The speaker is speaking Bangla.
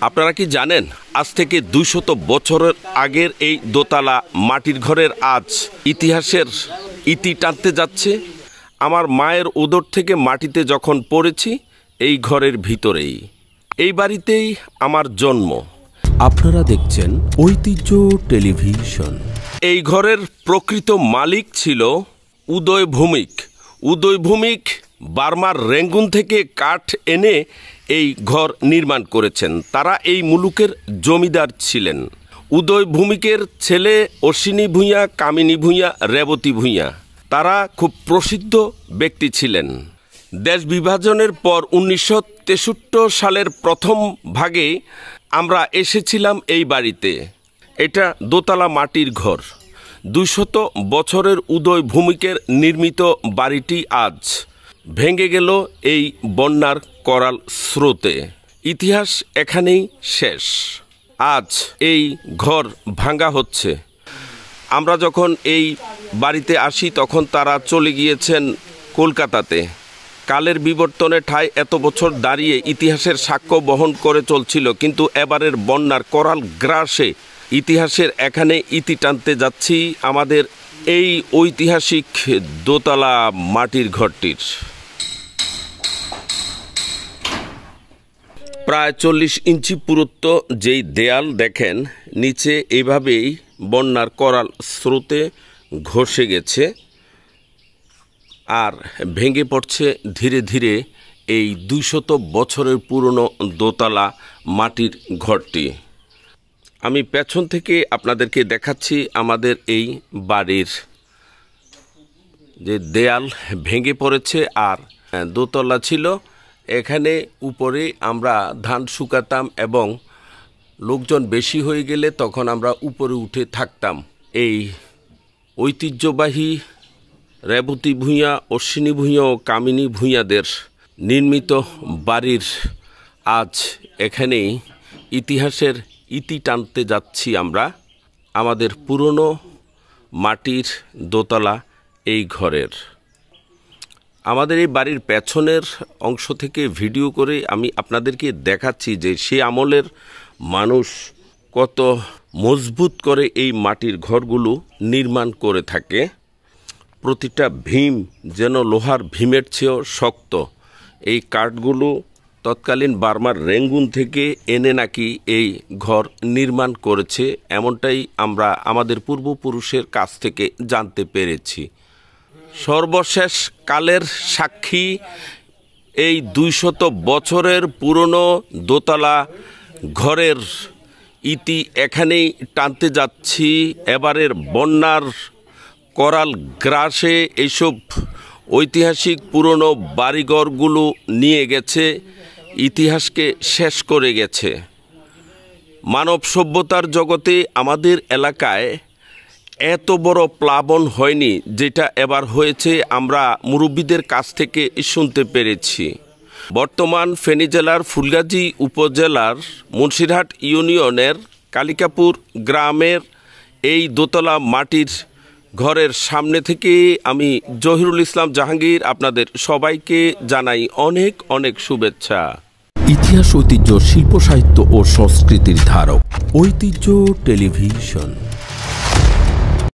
আপনারা কি জানেন আজ থেকে 200 বছরের আগের এই দোতলা মাটির ঘরের আজ ইতিহাসের ইতি টানতে যাচ্ছে। আমার মায়ের উদর থেকে মাটিতে যখন পড়েছি এই ঘরের ভিতরেই, এই বাড়িতেই আমার জন্ম। আপনারা দেখছেন ঐতিহ্য টেলিভিশন। এই ঘরের প্রকৃত মালিক ছিল উদয় ভৌমিক। উদয় ভৌমিক বার্মার রেঙ্গুন থেকে কাঠ এনে এই ঘর নির্মাণ করেছেন। তারা এই মুলুকের জমিদার ছিলেন। উদয় ভৌমিকের ছেলে অশ্বিনী ভূঁইয়া, কামিনী ভূঁইয়া, রেবতী ভূঁইয়া, তারা খুব প্রসিদ্ধ ব্যক্তি ছিলেন। দেশ বিভাজনের পর 1963 সালের প্রথম ভাগে আমরা এসেছিলাম এই বাড়িতে। এটা দোতলা মাটির ঘর। 200 বছরের উদয় ভৌমিকের নির্মিত বাড়িটি আজ ভেঙে গেল এই বন্যার করাল স্রোতে। ইতিহাস এখানেই শেষ। আজ এই ঘর ভাঙা হচ্ছে। আমরা যখন এই বাড়িতে আসি তখন তারা চলে গিয়েছেন কলকাতাতে। কালের বিবর্তনে ঠায় এত বছর দাঁড়িয়ে ইতিহাসের সাক্ষ্য বহন করে চলছিল, কিন্তু এবারের বন্যার করাল গ্রাসে ইতিহাসের এখানে ইতি টানতে যাচ্ছি আমাদের এই ঐতিহাসিক দোতলা মাটির ঘরটির। প্রায় 40 ইঞ্চি পুরুত্ব যেই দেয়াল দেখেন, নিচে এইভাবেই বন্যার করাল স্রোতে ঘষে গেছে আর ভেঙে পড়ছে ধীরে ধীরে এই 200 বছরের পুরনো দোতলা মাটির ঘরটি। আমি পেছন থেকে আপনাদেরকে দেখাচ্ছি আমাদের এই বাড়ির যে দেয়াল ভেঙে পড়েছে আর দোতলা ছিল। এখানে উপরে আমরা ধান শুকাতাম এবং লোকজন বেশি হয়ে গেলে তখন আমরা উপরে উঠে থাকতাম। এই ঐতিহ্যবাহী রেবতী ভূঁইয়া, অশ্বিনী ভূঁইয়া ও কামিনী ভূঁইয়াদের নির্মিত বাড়ির আজ এখানেই ইতিহাসের ইতি টানতে যাচ্ছি আমরা আমাদের পুরনো মাটির দোতলা এই ঘরের। আমাদের এই বাড়ির পেছনের অংশ থেকে ভিডিও করে আমি আপনাদেরকে দেখাচ্ছি যে সে আমলের মানুষ কত মজবুত করে এই মাটির ঘরগুলো নির্মাণ করে থাকে। প্রতিটা ভীম যেন লোহার ভীমের চেয়েও শক্ত। এই কাঠগুলো তৎকালীন বার্মার রেঙ্গুন থেকে এনে নাকি এই ঘর নির্মাণ করেছে, এমনটাই আমরা আমাদের পূর্বপুরুষের কাছ থেকে জানতে পেরেছি। সর্বশেষ কালের সাক্ষী এই 200 বছরের পুরনো দোতলা ঘরের ইতি এখানেই টানতে যাচ্ছি। এবারের বন্যার করাল গ্রাসে এইসব ঐতিহাসিক পুরনো বাড়িঘরগুলো নিয়ে গেছে, ইতিহাসকে শেষ করে গেছে। মানব সভ্যতার জগতে আমাদের এলাকায় এত বড় প্লাবন হয়নি যেটা এবার হয়েছে, আমরা মুরব্বীদের কাছ থেকে শুনতে পেরেছি। বর্তমান ফেনী জেলার ফুলগাজী উপজেলার মুন্সিরহাট ইউনিয়নের কালিকাপুর গ্রামের এই দোতলা মাটির ঘরের সামনে থেকে আমি জহিরুল ইসলাম জাহাঙ্গীর আপনাদের সবাইকে জানাই অনেক অনেক শুভেচ্ছা। ইতিহাস, ঐতিহ্য, শিল্প, সাহিত্য ও সংস্কৃতির ধারক ঐতিহ্য টেলিভিশন।